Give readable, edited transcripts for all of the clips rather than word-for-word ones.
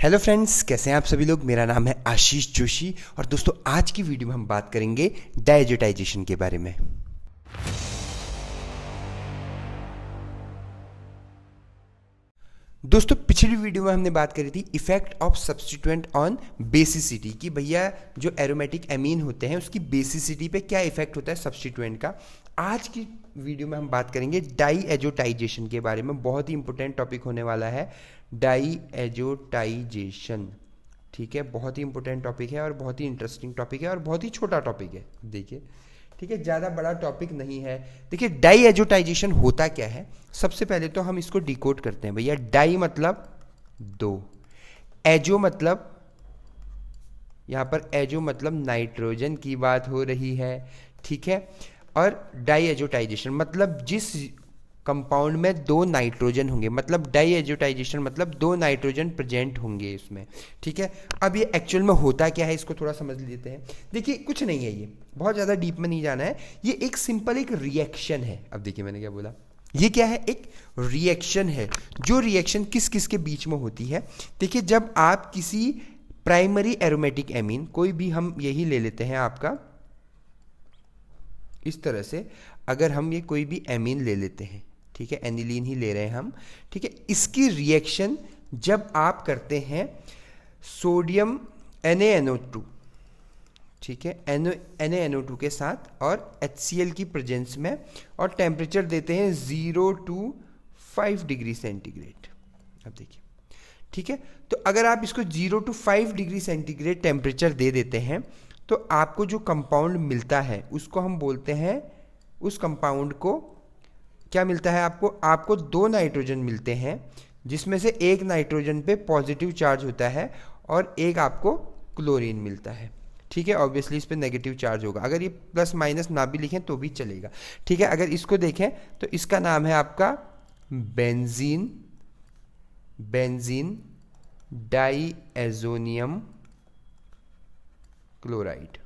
Hello friends, कैसे हैं आप सभी लोग। मेरा नाम है आशीष जोशी और दोस्तों आज की वीडियो में हम बात करेंगे डायजोटाइजेशन के बारे में। दोस्तों पिछली वीडियो में हमने बात करी थी effect of substituent on basicity कि भैया जो एरोमेटिक एमीन होते हैं उसकी बेसिसिटी पे क्या इफेक्ट होता है सब्स्टिट्यूएंट का। आज की वीडियो में हम बात करेंगे डाईएजोटाइजेशन के बारे में। बहुत ही इंपॉर्टेंट टॉपिक होने वाला है डाईएजोटाइजेशन। ठीक है, बहुत ही इंपॉर्टेंट टॉपिक है और बहुत ही इंटरेस्टिंग टॉपिक है और बहुत ही छोटा टॉपिक है। देखिए, ठीक है, ज़्यादा बड़ा टॉपिक नहीं है। देखिए डाईएजोटाइजेशन होता क्या है, सबसे पहले तो हम इसको डिकोड करते हैं। भैया डाई मतलब दो, एजो मतलब, यहाँ पर एजो मतलब नाइट्रोजन की बात हो रही है। ठीक है, और डाईएजोटाइजेशन मतलब जिस कंपाउंड में दो नाइट्रोजन होंगे, मतलब डाईएजोटाइजेशन मतलब दो नाइट्रोजन प्रेजेंट होंगे इसमें। ठीक है, अब ये एक्चुअल में होता क्या है इसको थोड़ा समझ लेते हैं। देखिए कुछ नहीं है, ये बहुत ज़्यादा डीप में नहीं जाना है, ये एक सिंपल एक रिएक्शन है। अब देखिए मैंने क्या बोला, ये क्या है, एक रिएक्शन है। जो रिएक्शन किस किस के बीच में होती है, देखिए जब आप किसी प्राइमरी एरोमेटिक एमीन, कोई भी हम यही ले लेते हैं आपका, इस तरह से अगर हम ये कोई भी एमीन ले लेते हैं, ठीक है, एनिलीन ही ले रहे हैं हम, ठीक है, इसकी रिएक्शन जब आप करते हैं सोडियम NaNO2, ठीक है, NaNO2 के साथ और HCl की प्रेजेंस में, और टेम्परेचर देते हैं 0 to 5 डिग्री सेंटीग्रेड। अब देखिए, ठीक है, तो अगर आप इसको 0 to 5 डिग्री सेंटीग्रेड टेम्परेचर दे देते हैं तो आपको जो कंपाउंड मिलता है उसको हम बोलते हैं, उस कंपाउंड को क्या मिलता है आपको दो नाइट्रोजन मिलते हैं, जिसमें से एक नाइट्रोजन पे पॉजिटिव चार्ज होता है और एक आपको क्लोरीन मिलता है। ठीक है, ऑब्वियसली इस पे नेगेटिव चार्ज होगा, अगर ये प्लस माइनस ना भी लिखें तो भी चलेगा। ठीक है, अगर इसको देखें तो इसका नाम है आपका benzene, benzene diazonium chloride,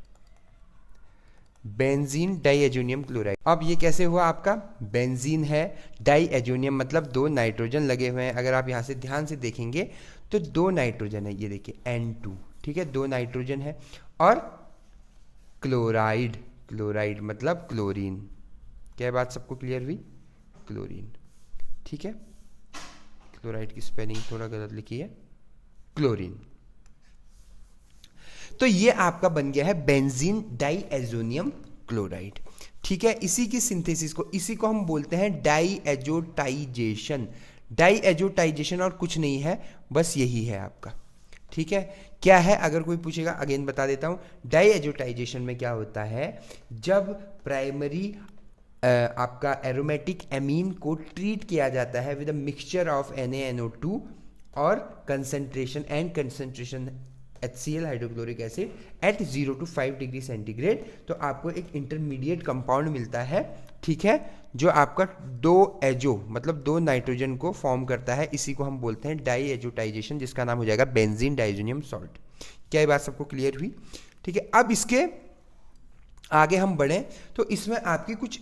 benzene diazonium chloride. अब ये कैसे हुआ, आपका बेंजीन है, डाईएजोनियम मतलब दो नाइट्रोजन लगे हुए हैं। अगर आप यहाँ से ध्यान से देखेंगे तो दो नाइट्रोजन है, ये देखिए N2, ठीक है, दो नाइट्रोजन है, और क्लोराइड, क्लोराइड मतलब क्लोरीन। क्या बात सबको क्लियर हुई, क्लोरीन। ठीक है, क्लोराइड की स्पेलिंग थोड़ा गलत लिखी है, क्लोरीन। तो ये आपका बन गया है बेंजीन डाईएजोनियम क्लोराइड। ठीक है, इसी की सिंथेसिस को, इसी को हम बोलते हैं डाईएजोटाइजेशन। डाईएजोटाइजेशन और कुछ नहीं है, बस यही है आपका। ठीक है, क्या है, अगर कोई पूछेगा अगेन बता देता हूं। डाईएजोटाइजेशन में क्या होता है, जब प्राइमरी आपका एरोमेटिक एमीन को ट्रीट किया जाता है with a mixture of NaNO2 और concentration HCl hydrochloric acid at 0 to 5 degree centigrade, तो आपको एक इंटरमीडिएट कंपाउंड मिलता है। ठीक है, जो आपका दो एजो मतलब दो नाइट्रोजन को फॉर्म करता है, इसी को हम बोलते हैं डाईएजोटाइजेशन, जिसका नाम हो जाएगा बेंजीन डाइजोनियम सॉल्ट। क्या ये बात सबको क्लियर हुई। ठीक है, अब इसके आगे हम बढ़ें तो इसमें आपकी कुछ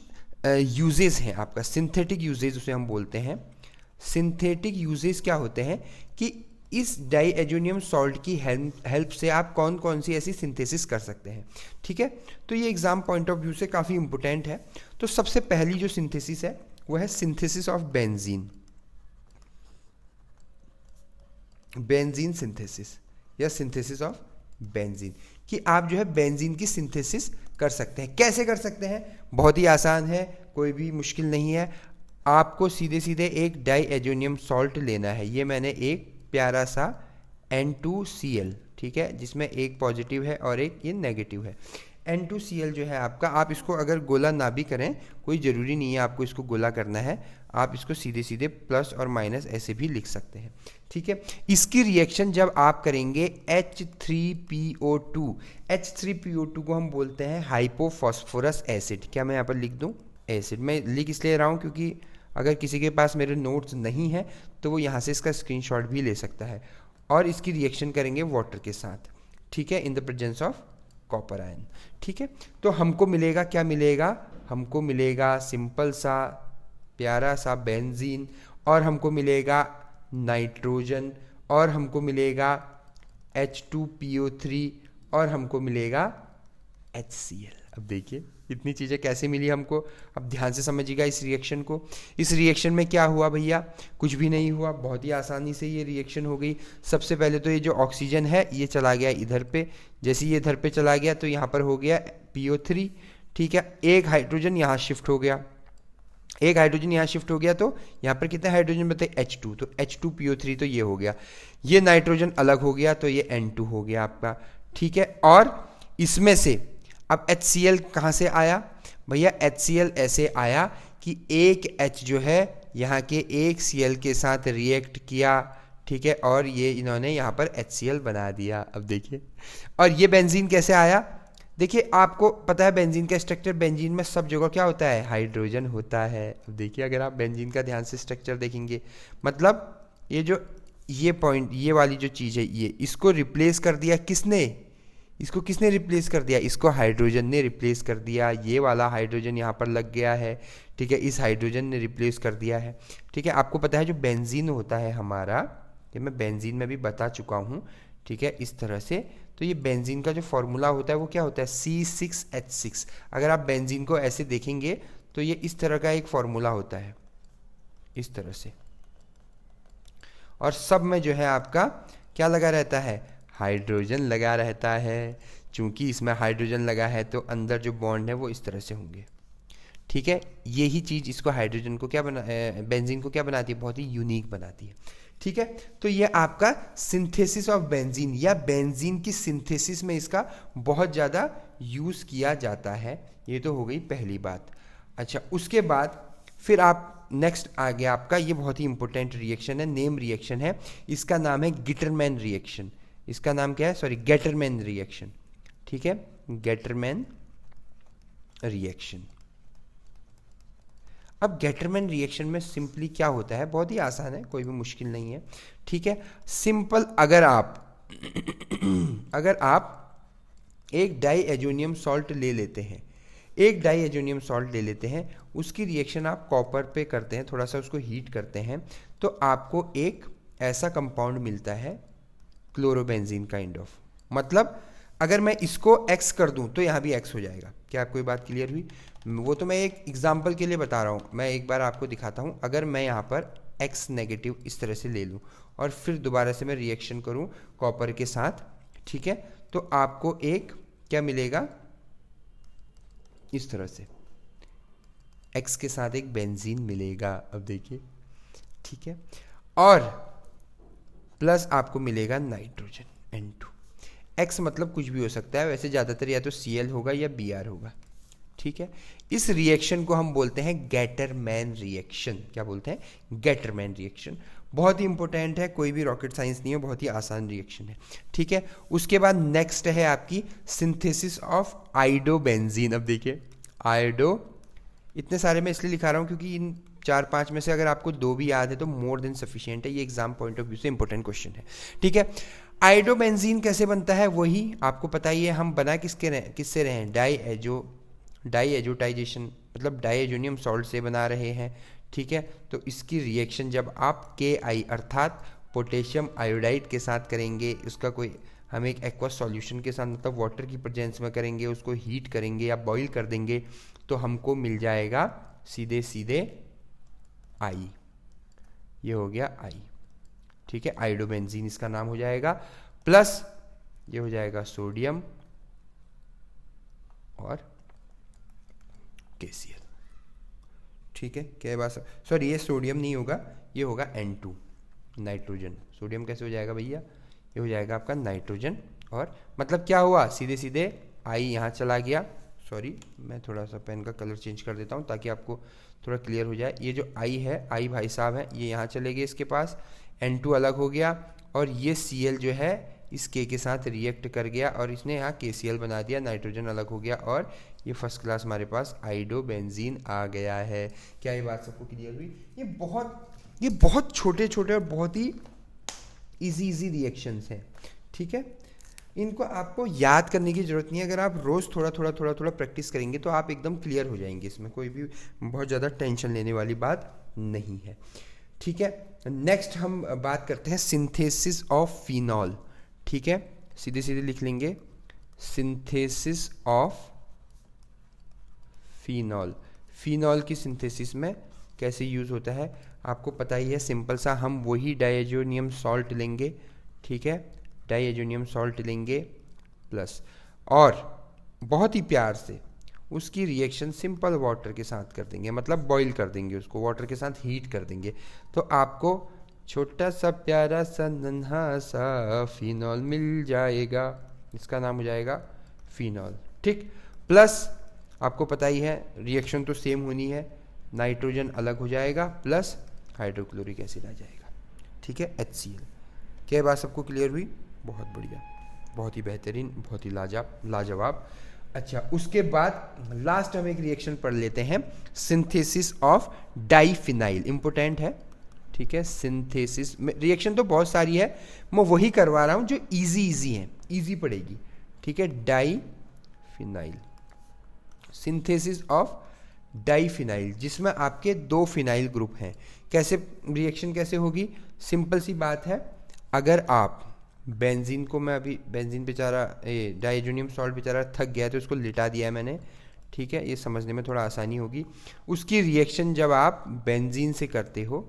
यूजेस हैं, आपका सिंथेटिक यूजेस उसे हम बोलते हैं। सिंथेटिक यूजेस क्या होते हैं कि इस डाईएजोनियम सॉल्ट की हेल्प से आप कौन कौन सी ऐसी सिंथेसिस कर सकते हैं। ठीक है, तो ये एग्जाम पॉइंट ऑफ व्यू से काफ़ी इंपॉर्टेंट है। तो सबसे पहली जो सिंथेसिस है वो है synthesis of benzene, benzene synthesis या सिंथेसिस ऑफ बेंजीन, कि आप जो है बेंजीन की सिंथेसिस कर सकते हैं। कैसे कर सकते हैं, बहुत ही आसान है, कोई भी मुश्किल नहीं है। आपको सीधे सीधे एक डाईएजोनियम सॉल्ट लेना है, ये मैंने एक प्यारा सा N2Cl, ठीक है, जिसमें एक पॉजिटिव है और एक ये नेगेटिव है। N2Cl जो है आपका, आप इसको अगर गोला ना भी करें, कोई ज़रूरी नहीं है आपको इसको गोला करना है, आप इसको सीधे सीधे प्लस और माइनस ऐसे भी लिख सकते हैं। ठीक है, इसकी रिएक्शन जब आप करेंगे H3PO2, H3PO2 को हम बोलते हैं हाइपोफॉस्फोरस एसिड। क्या मैं यहाँ पर लिख दूँ एसिड, मैं लिख इसलिए रहा हूँ क्योंकि अगर किसी के पास मेरे नोट्स नहीं है तो वो यहाँ से इसका स्क्रीनशॉट भी ले सकता है, और इसकी रिएक्शन करेंगे वाटर के साथ। ठीक है, in the presence of copper ion. ठीक है, तो हमको मिलेगा, क्या मिलेगा, हमको मिलेगा सिंपल सा प्यारा सा बेंजीन, और हमको मिलेगा नाइट्रोजन, और हमको मिलेगा H2PO3 और हमको मिलेगा HCl। अब देखिए इतनी चीज़ें कैसे मिली हमको, अब ध्यान से समझिएगा इस रिएक्शन को। इस रिएक्शन में क्या हुआ भैया, कुछ भी नहीं हुआ, बहुत ही आसानी से ये रिएक्शन हो गई। सबसे पहले तो ये जो ऑक्सीजन है ये चला गया इधर पे, जैसे ये इधर पे चला गया तो यहाँ पर हो गया PO3, ठीक है। एक हाइड्रोजन यहाँ शिफ्ट हो गया, एक हाइड्रोजन यहाँ शिफ्ट हो गया तो यहाँ पर कितने हाइड्रोजन बताइए, H2, तो H2PO3 तो ये हो गया। ये नाइट्रोजन अलग हो गया तो ये N2 हो गया आपका, ठीक है। और इसमें से अब HCl कहाँ से आया भैया, HCl ऐसे आया कि एक H जो है यहाँ के एक Cl के साथ रिएक्ट किया, ठीक है, और ये इन्होंने यहाँ पर HCl बना दिया। अब देखिए, और ये बेंजीन कैसे आया, देखिए आपको पता है बेंजीन का स्ट्रक्चर, बेंजीन में सब जगह क्या होता है, हाइड्रोजन होता है। अब देखिए अगर आप बेंजीन का ध्यान से स्ट्रक्चर देखेंगे, मतलब ये जो ये पॉइंट, ये वाली जो चीज़ है, ये इसको रिप्लेस कर दिया किसने, इसको किसने रिप्लेस कर दिया, इसको हाइड्रोजन ने रिप्लेस कर दिया। ये वाला हाइड्रोजन यहाँ पर लग गया है, ठीक है, इस हाइड्रोजन ने रिप्लेस कर दिया है, ठीक है। आपको पता है जो बेंजीन होता है हमारा, ये मैं बेंजीन में भी बता चुका हूँ, ठीक है, इस तरह से। तो ये बेंजीन का जो फॉर्मूला होता है वो क्या होता है, C6H6। अगर आप बेंजीन को ऐसे देखेंगे तो ये इस तरह का एक फॉर्मूला होता है, इस तरह से, और सब में जो है आपका क्या लगा रहता है, हाइड्रोजन लगा रहता है। चूंकि इसमें हाइड्रोजन लगा है तो अंदर जो बॉन्ड है वो इस तरह से होंगे, ठीक है। यही चीज़ इसको हाइड्रोजन को क्या बना, बेंजीन को क्या बनाती है, बहुत ही यूनिक बनाती है, ठीक है। तो ये आपका सिंथेसिस ऑफ बेंजीन या बेंजीन की सिंथेसिस में इसका बहुत ज़्यादा यूज़ किया जाता है। ये तो हो गई पहली बात। अच्छा, उसके बाद फिर आप नेक्स्ट आ गया आपका, ये बहुत ही इंपॉर्टेंट रिएक्शन है, नेम रिएक्शन है, इसका नाम है गेटरमैन रिएक्शन। इसका नाम क्या है, सॉरी, गेटरमैन रिएक्शन, ठीक है, गेटरमैन रिएक्शन। अब गेटरमैन रिएक्शन में सिंपली क्या होता है, बहुत ही आसान है, कोई भी मुश्किल नहीं है, ठीक है। सिंपल, अगर आप एक डाई एजोनियम सॉल्ट ले लेते हैं, एक डाई एजोनियम सॉल्ट ले लेते हैं, उसकी रिएक्शन आप कॉपर पे करते हैं, थोड़ा सा उसको हीट करते हैं, तो आपको एक ऐसा कंपाउंड मिलता है, क्लोरोबेंजीन काइंड ऑफ। मतलब अगर मैं इसको X कर दूं तो यहाँ भी X हो जाएगा। क्या आपको ये बात क्लियर हुई? वो तो मैं एक एग्जाम्पल के लिए बता रहा हूँ, मैं एक बार आपको दिखाता हूँ। अगर मैं यहाँ पर X नेगेटिव इस तरह से ले लूँ और फिर दोबारा से मैं रिएक्शन करूँ कॉपर के साथ, ठीक है, तो आपको एक क्या मिलेगा, इस तरह से X के साथ एक बेंजीन मिलेगा। अब देखिए, ठीक है, और प्लस आपको मिलेगा नाइट्रोजन N2। X मतलब कुछ भी हो सकता है, वैसे ज़्यादातर या तो Cl होगा या Br होगा, ठीक है। इस रिएक्शन को हम बोलते हैं गेटरमैन रिएक्शन। क्या बोलते हैं? Gattermann reaction. बहुत ही इंपॉर्टेंट है, कोई भी रॉकेट साइंस नहीं है, बहुत ही आसान रिएक्शन है, ठीक है। उसके बाद नेक्स्ट है आपकी सिंथेसिस ऑफ आइडोबेंजीन। अब देखिए आइडो, इतने सारे मैं इसलिए लिखा रहा हूँ क्योंकि इन 4-5 में से अगर आपको 2 भी याद है तो मोर देन सफिशिएंट है। ये एग्जाम पॉइंट ऑफ व्यू से इंपॉर्टेंट क्वेश्चन है, ठीक है। आइडोबेंजीन कैसे बनता है, वही आपको पता ही है। हम बना किससे रहे हैं, डाई एजोटाइजेशन, मतलब डाई एजोनियम सॉल्ट से बना रहे हैं, ठीक है। तो इसकी रिएक्शन जब आप Ki अर्थात पोटेशियम आयोडाइड के साथ करेंगे, उसका कोई हम एक एक्वा सॉल्यूशन के साथ, मतलब वाटर की प्रेजेंस में करेंगे, उसको हीट करेंगे या बॉईल कर देंगे, तो हमको मिल जाएगा सीधे सीधे आई। ये हो गया आई, ठीक है, आइडोबेंजीन इसका नाम हो जाएगा। प्लस ये हो जाएगा सोडियम और KCl, ठीक है। क्या बात, सॉरी ये सोडियम नहीं होगा, ये होगा N2 नाइट्रोजन। सोडियम कैसे हो जाएगा भैया, ये हो जाएगा आपका नाइट्रोजन, और मतलब क्या हुआ, सीधे सीधे आई यहाँ चला गया। सॉरी मैं थोड़ा सा पेन का कलर चेंज कर देता हूँ ताकि आपको थोड़ा क्लियर हो जाए। ये जो आई है, आई भाई साहब है, ये यहाँ चले गए, इसके पास N2 अलग हो गया, और ये Cl जो है इस K के साथ रिएक्ट कर गया और इसने यहाँ KCl बना दिया, नाइट्रोजन अलग हो गया, और ये फर्स्ट क्लास हमारे पास आइडोबेंजीन आ गया है। क्या ये बात सबको क्लियर हुई? ये बहुत छोटे छोटे और बहुत ही इजी रिएक्शंस हैं, ठीक है। इनको आपको याद करने की ज़रूरत नहीं है, अगर आप रोज़ थोड़ा थोड़ा प्रैक्टिस करेंगे तो आप एकदम क्लियर हो जाएंगे, इसमें कोई भी बहुत ज़्यादा टेंशन लेने वाली बात नहीं है। ठीक है, नेक्स्ट हम बात करते हैं सिंथेसिस ऑफ फिनॉल। ठीक है, सीधे सीधे लिख लेंगे, सिंथेसिस ऑफ फिनॉल। फिनॉल की सिंथेसिस में कैसे यूज़ होता है आपको पता ही है, सिंपल सा हम वही डाइएजोनियम सॉल्ट लेंगे। ठीक है, डाइएजोनियम सॉल्ट लेंगे प्लस, और बहुत ही प्यार से उसकी रिएक्शन सिंपल वाटर के साथ कर देंगे, मतलब बॉईल कर देंगे उसको, वाटर के साथ हीट कर देंगे, तो आपको छोटा सा प्यारा सा नन्हा सा फिनॉल मिल जाएगा। इसका नाम हो जाएगा फिनॉल। ठीक, प्लस आपको पता ही है रिएक्शन तो सेम होनी है, नाइट्रोजन अलग हो जाएगा प्लस हाइड्रोक्लोरिक एसिड आ जाएगा। ठीक है, HCl। क्या बात सबको क्लियर हुई? बहुत बढ़िया, बहुत ही बेहतरीन, बहुत ही लाजवाब। अच्छा, उसके बाद लास्ट हम एक रिएक्शन पढ़ लेते हैं, सिंथेसिस ऑफ डाइफिनाइल। इंपोर्टेंट है। ठीक है, सिंथेसिस में रिएक्शन तो बहुत सारी है, मैं वही करवा रहा हूं जो इजी है, इजी पड़ेगी। ठीक है, डाइफिनाइल, सिंथेसिस ऑफ डाइफिनाइल, जिसमें आपके 2 फिनाइल ग्रुप हैं। कैसे रिएक्शन कैसे होगी? सिंपल सी बात है, अगर आप बेंजीन को, मैं अभी बेंजीन बेचारा डाइएजोनियम सॉल्ट बेचारा थक गया तो उसको लिटा दिया है मैंने। ठीक है, ये समझने में थोड़ा आसानी होगी। उसकी रिएक्शन जब आप बेंजीन से करते हो,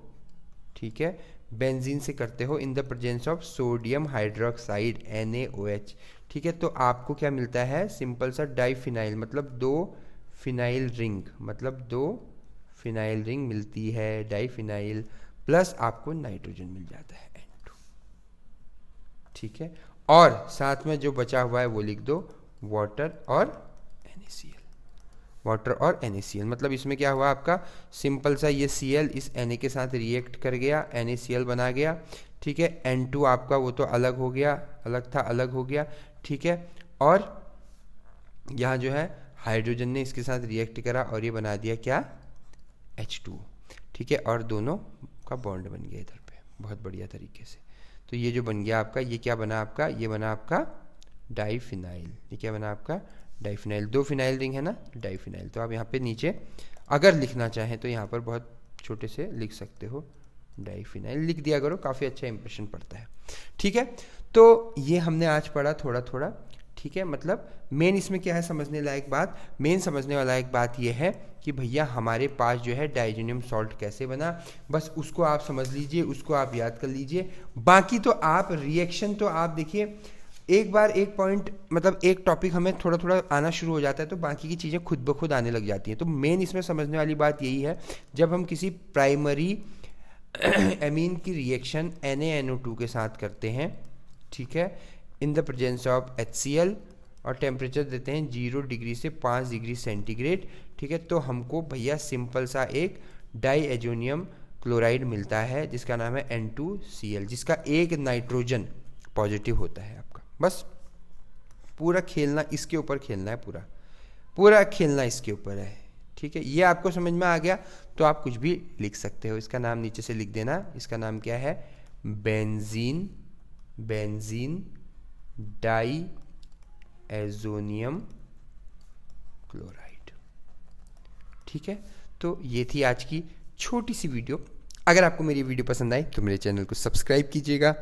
ठीक है, बेंजीन से करते हो in the presence of sodium hydroxide NaOH, ठीक है, तो आपको क्या मिलता है? सिंपल सा डाइफिनाइल, मतलब 2 फिनाइल रिंग, मतलब 2 फिनाइल रिंग मिलती है, डाइफिनाइल, प्लस आपको नाइट्रोजन मिल जाता है N2। ठीक है, और साथ में जो बचा हुआ है वो लिख दो, वाटर और NaCl, वाटर और NaCl। मतलब इसमें क्या हुआ आपका, सिंपल सा ये Cl इस Na के साथ रिएक्ट कर गया, NaCl बना गया। ठीक है, N2 आपका वो तो अलग हो गया, अलग था, अलग हो गया। ठीक है, और यहाँ जो है हाइड्रोजन ने इसके साथ रिएक्ट करा और ये बना दिया क्या? H2। ठीक है, और दोनों का बॉन्ड बन गया इधर पे, बहुत बढ़िया तरीके से। तो ये जो बन गया आपका, ये क्या बना आपका? ये बना आपका डाइफिनाइल। ये क्या बना आपका? डाइफिनाइल। 2 फिनाइल रिंग है ना, डाइफिनाइल। तो आप यहाँ पे नीचे अगर लिखना चाहें तो यहाँ पर बहुत छोटे से लिख सकते हो, डाइफिनाइल लिख दिया करो, काफ़ी अच्छा इंप्रेशन पड़ता है। ठीक है, तो ये हमने आज पढ़ा थोड़ा थोड़ा। ठीक है, मतलब मेन इसमें क्या है समझने लायक बात? मेन समझने वाला एक बात ये है कि भैया हमारे पास जो है डाइजेनियम सॉल्ट कैसे बना, बस उसको आप समझ लीजिए, उसको आप याद कर लीजिए। बाकी तो आप रिएक्शन तो आप देखिए, एक बार एक पॉइंट, मतलब एक टॉपिक हमें थोड़ा थोड़ा आना शुरू हो जाता है तो बाकी की चीज़ें खुद ब खुद आने लग जाती हैं। तो मेन इसमें समझने वाली बात यही है, जब हम किसी प्राइमरी एमीन की रिएक्शन NaNO2 के साथ करते हैं, ठीक है, in the presence of HCl, और टेम्परेचर देते हैं 0 डिग्री से 5 डिग्री सेंटीग्रेड। ठीक है, तो हमको भैया सिंपल सा एक डाइएजोनियम क्लोराइड मिलता है जिसका नाम है N2Cl, जिसका एक नाइट्रोजन पॉजिटिव होता है आपका। बस पूरा खेलना इसके ऊपर खेलना है, पूरा पूरा खेलना इसके ऊपर है। ठीक है, ये आपको समझ में आ गया तो आप कुछ भी लिख सकते हो। इसका नाम नीचे से लिख देना, इसका नाम क्या है? Benzene, benzene diazonium chloride. ठीक है, तो ये थी आज की छोटी सी वीडियो। अगर आपको मेरी वीडियो पसंद आई तो मेरे चैनल को सब्सक्राइब कीजिएगा,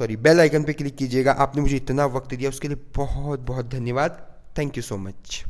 बेल आइकन पे क्लिक कीजिएगा। आपने मुझे इतना वक्त दिया उसके लिए बहुत बहुत धन्यवाद। Thank you so much.